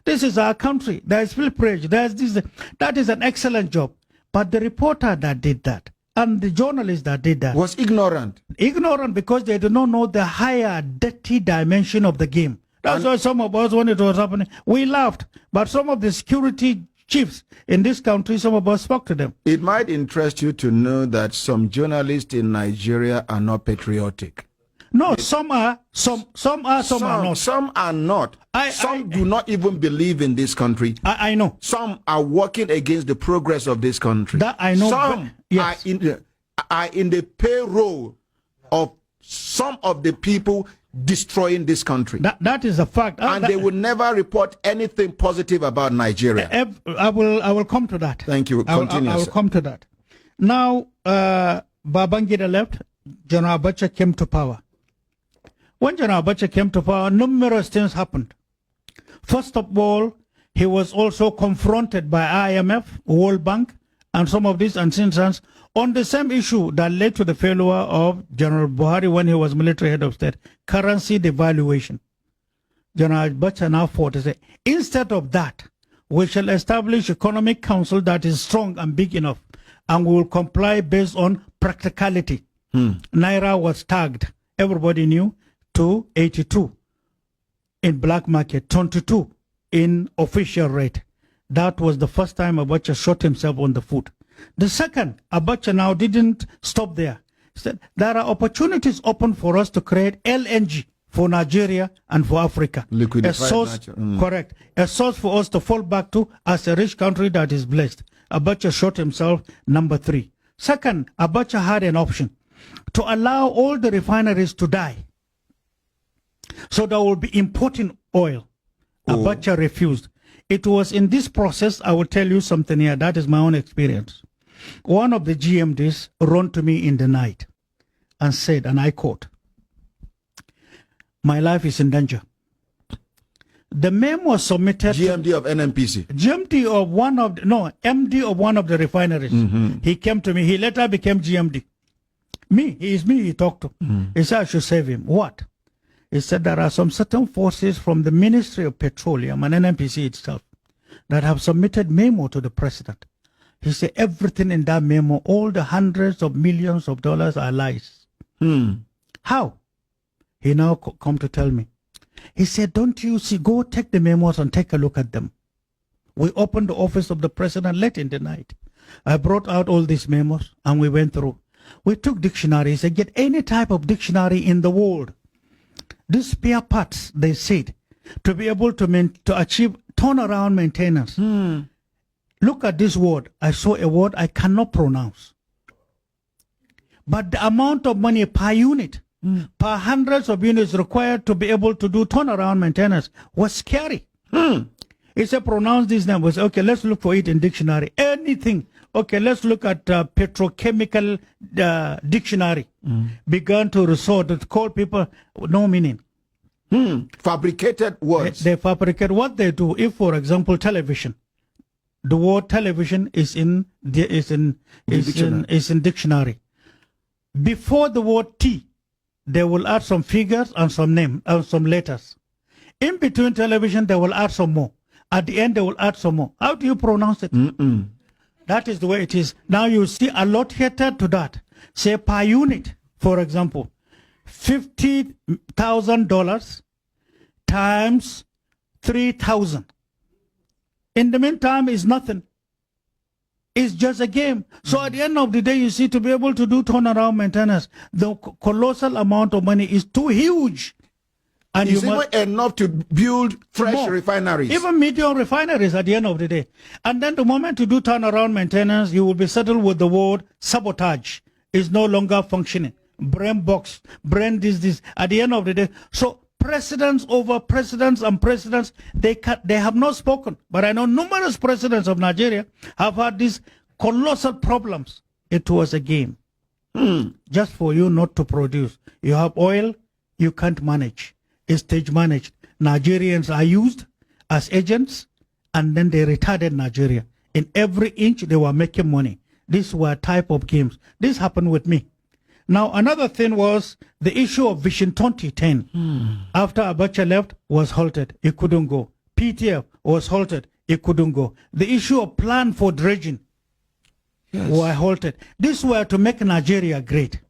This is our country. There is free press. There's this. That is an excellent job. But the reporter that did that and the journalist that did that was ignorant. Ignorant because they do not know the higher, dirty dimension of the game. That's why some of us, when it was happening, we laughed. But some of the security chiefs in this country, some of us spoke to them. It might interest you to know that some journalists in Nigeria are not patriotic. No, some are, some are, some are not. Some are not. Some do not even believe in this country. I know. Some are working against the progress of this country. That I know. Some yes. are in the payroll of some of the people destroying this country. That is a fact. And they will never report anything positive about Nigeria. I will come to that. Thank you. Continue. I will come to that. Now, Babangida left. General Abacha came to power. When General Abacha came to power, numerous things happened. First of all, he was also confronted by IMF, World Bank, and some of these instances on the same issue that led to the failure of General Buhari when he was military head of state, currency devaluation. General Abacha now fought to say, instead of that, we shall establish economic council that is strong and big enough, and we will comply based on practicality. Naira was tagged, everybody knew, to 82 in black market, 22 in official rate. That was the first time Abacha shot himself on the foot. The second, Abacha now didn't stop there. He said, there are opportunities open for us to create LNG for Nigeria and for Africa. A source, correct. A source for us to fall back to as a rich country that is blessed. Abacha shot himself, number 3. Second, Abacha had an option to allow all the refineries to die. So there will be importing oil. Abacha refused. It was in this process, I will tell you something here, that is my own experience. One of the GMDs ran to me in the night and said, and I quote, my life is in danger. The memo was submitted. GMD of NNPC. GMD of one of, MD of one of the refineries. He came to me, he later became GMD. He talked to. He said I should save him. What? He said there are some certain forces from the Ministry of Petroleum and NNPC itself that have submitted memo to the president. He said everything in that memo, all the hundreds of millions of dollars are lies. How? He now come to tell me. He said, don't you see, go take the memos and take a look at them. We opened the office of the president late in the night. I brought out all these memos and we went through. We took dictionaries and get any type of dictionary in the world. These spare parts, they said, to be able to achieve turnaround maintenance. Look at this word. I saw a word I cannot pronounce. But the amount of money per unit, per hundreds of units required to be able to do turnaround maintenance was scary. He said, pronounce these numbers. Okay, let's look for it in dictionary. Anything. Okay, let's look at petrochemical dictionary. Began to resort to call people no meaning. Fabricated words. They fabricate what they do. If, for example, television, the word television is in dictionary. Before the word T, they will add some figures and some name and some letters. In between television, they will add some more. At the end, they will add some more. How do you pronounce it? That is the way it is. Now you see allocated to that. Say per unit, for example, $50,000 times 3,000. In the meantime, is nothing. It's just a game. So at the end of the day, you see, to be able to do turnaround maintenance, the colossal amount of money is too huge. And it's even enough to build fresh refineries. Even medium refineries at the end of the day. And then the moment you do turnaround maintenance, you will be settled with the word sabotage. Is no longer functioning. Brain box, brain this. At the end of the day. So presidents over presidents and presidents, they have not spoken. But I know numerous presidents of Nigeria have had these colossal problems. It was a game. Just for you not to produce. You have oil, you can't manage. It's stage managed. Nigerians are used as agents, and then they retarded Nigeria. In every inch, they were making money. These were type of games. This happened with me. Now, another thing was the issue of Vision 2010. After Abacha left, was halted. He couldn't go. PTF was halted. It couldn't go. The issue of plan for dredging were halted. These were to make Nigeria great.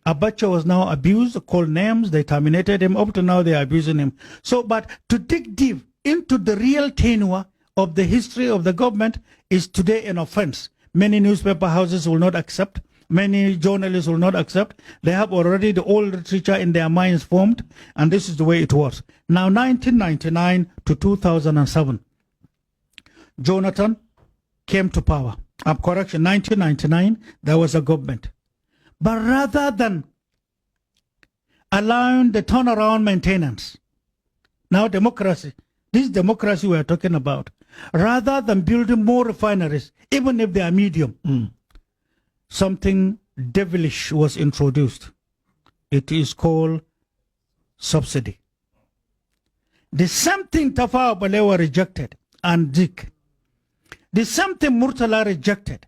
Abacha was now abused, called names, they terminated him. Up to now, they are abusing him. So, but to dig deep into the real tenure of the history of the government is today an offense. Many newspaper houses will not accept. Many journalists will not accept. They have already the old literature in their minds formed, and this is the way it was. Now, 1999 to 2007, Jonathan came to power. Correction, 1999, there was a government. But rather than allowing the turnaround maintenance, now democracy, this democracy we are talking about, rather than building more refineries, even if they are medium, something devilish was introduced. It is called subsidy. The same thing Tafawa Balewa rejected and Dick. The same thing Murtala rejected.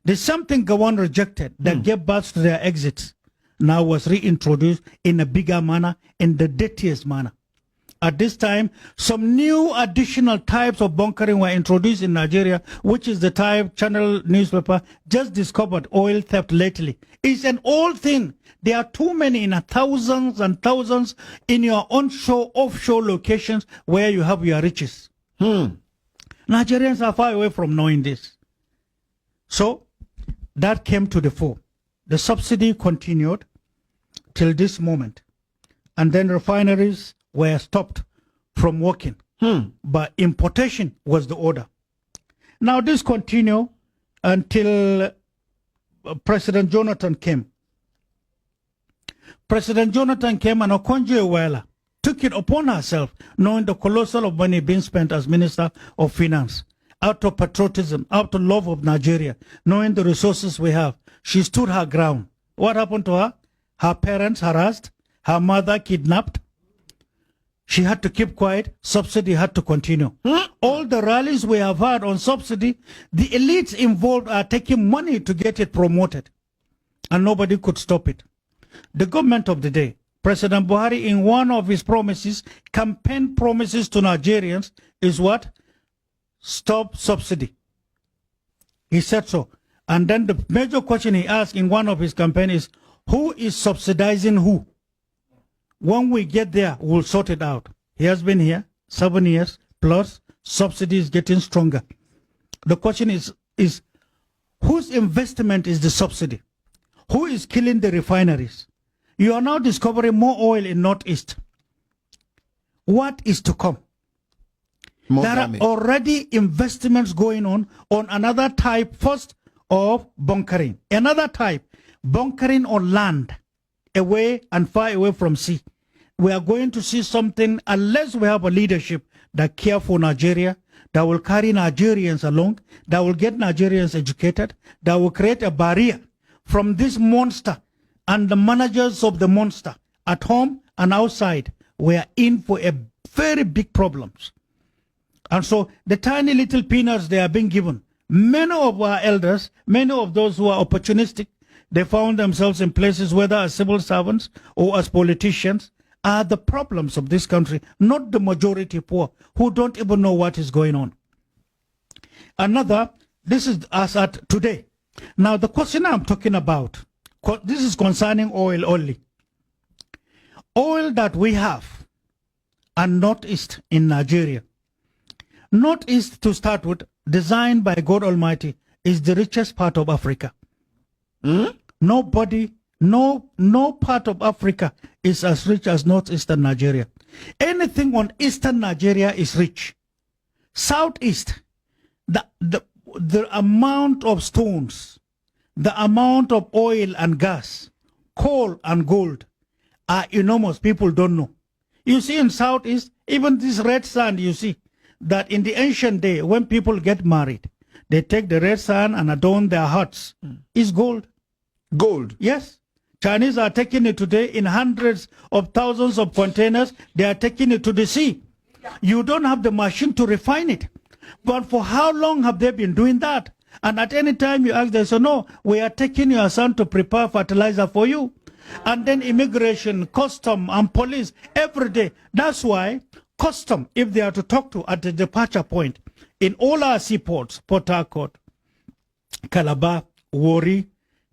The same thing Gawon rejected that gave birth to their exits now was reintroduced in a bigger manner, in the dirtiest manner. At this time, some new additional types of bunkering were introduced in Nigeria, which is the type Channel newspaper just discovered oil theft lately. It's an old thing. There are too many in thousands and thousands in your onshore, offshore locations where you have your riches. Nigerians are far away from knowing this. So, that came to the fore. The subsidy continued till this moment. And then refineries were stopped from working. But importation was the order. Now this continued until President Jonathan came. President Jonathan came and Okonjo-Iweala took it upon herself, knowing the colossal of money being spent as Minister of Finance. Out of patriotism, out of love of Nigeria, knowing the resources we have, she stood her ground. What happened to her? Her parents harassed, her mother kidnapped. She had to keep quiet. Subsidy had to continue. All the rallies we have had on subsidy, the elites involved are taking money to get it promoted. And nobody could stop it. The government of the day, President Buhari, in one of his promises, campaign promises to Nigerians, is what? Stop subsidy. He said so. And then the major question he asked in one of his campaigns is, who is subsidizing who? When we get there, we'll sort it out. He has been here 7 years plus, subsidy is getting stronger. The question is whose investment is the subsidy? Who is killing the refineries? You are now discovering more oil in Northeast. What is to come? There are already investments going on another type first of bunkering. Another type, bunkering on land, away and far away from sea. We are going to see something, unless we have a leadership that care for Nigeria, that will carry Nigerians along, that will get Nigerians educated, that will create a barrier from this monster and the managers of the monster at home and outside. We are in for a very big problems. And so the tiny little peanuts they are being given, many of our elders, many of those who are opportunistic, they found themselves in places, whether as civil servants or as politicians, are the problems of this country, not the majority poor who don't even know what is going on. Another, this is as at today. Now the question I'm talking about, this is concerning oil only. Oil that we have and Northeast in Nigeria. Northeast, to start with, designed by God Almighty, is the richest part of Africa. Nobody, no part of Africa is as rich as Northeastern Nigeria. Anything on Eastern Nigeria is rich. Southeast, the amount of stones, the amount of oil and gas, coal and gold are enormous. People don't know. You see in Southeast, even this red sand you see, that in the ancient day, when people get married, they take the red sand and adorn their huts. It's gold. Gold? Yes. Chinese are taking it today in hundreds of thousands of containers. They are taking it to the sea. You don't have the machine to refine it. But for how long have they been doing that? And at any time you ask, they say, no, we are taking your son to prepare fertilizer for you. And then immigration, custom, and police every day. That's why Custom, if they are to talk to at the departure point, in all our seaports, Port Harcourt, Calabar, Warri,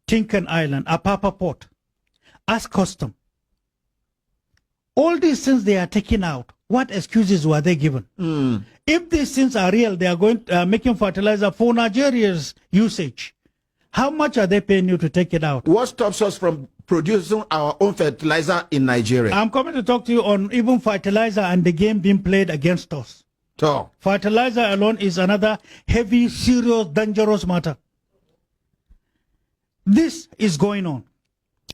Tinkan Island, Apapa Port, ask custom. All these things they are taking out. What excuses were they given? If these things are real, they are going making fertilizer for Nigeria's usage. How much are they paying you to take it out? What stops us from producing our own fertilizer in Nigeria? I'm coming to talk to you on even fertilizer and the game being played against us. So, Fertilizer alone is another heavy, serious, dangerous matter. This is going on.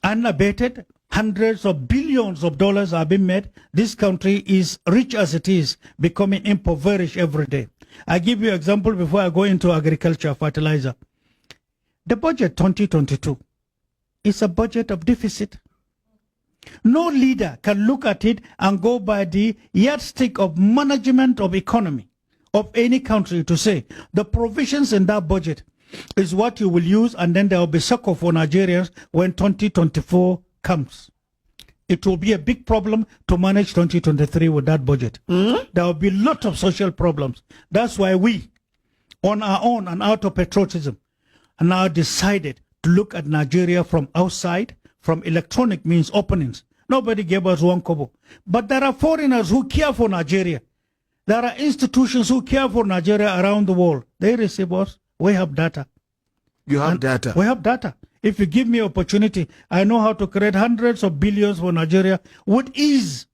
Unabated, hundreds of billions of dollars are being made. This country is rich as it is, becoming impoverished every day. I give you an example before I go into agriculture, fertilizer. The budget 2022 is a budget of deficit. No leader can look at it and go by the yardstick of management of economy of any country to say the provisions in that budget is what you will use, and then there will be succor for Nigerians when 2024 comes. It will be a big problem to manage 2023 with that budget. There will be a lot of social problems. That's why we, on our own and out of patriotism, now decided to look at Nigeria from outside, from electronic means openings. Nobody gave us one kobo. But there are foreigners who care for Nigeria. There are institutions who care for Nigeria around the world. They receive us. We have data. you have data. We have data. If you give me opportunity, I know how to create hundreds of billions for Nigeria with ease.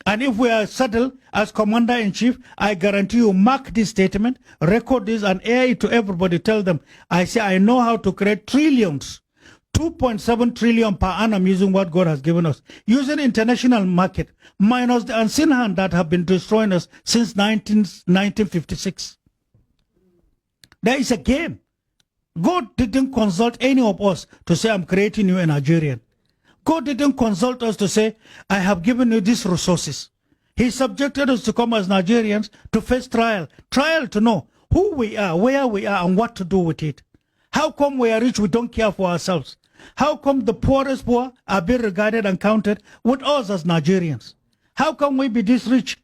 And if we are settled as commander-in-chief, I guarantee you, mark this statement, record this, and air it to everybody. Tell them, I say I know how to create trillions, 2.7 trillion per annum using what God has given us, using international market, minus the unseen hand that have been destroying us since 1956. There is a game. God didn't consult any of us to say, I'm creating you a Nigerian. God didn't consult us to say, I have given you these resources. He subjected us to come as Nigerians to face trial. Trial to know who we are, where we are, and what to do with it. How come we are rich, we don't care for ourselves? How come the poorest poor are being regarded and counted with us as Nigerians? How come we be this rich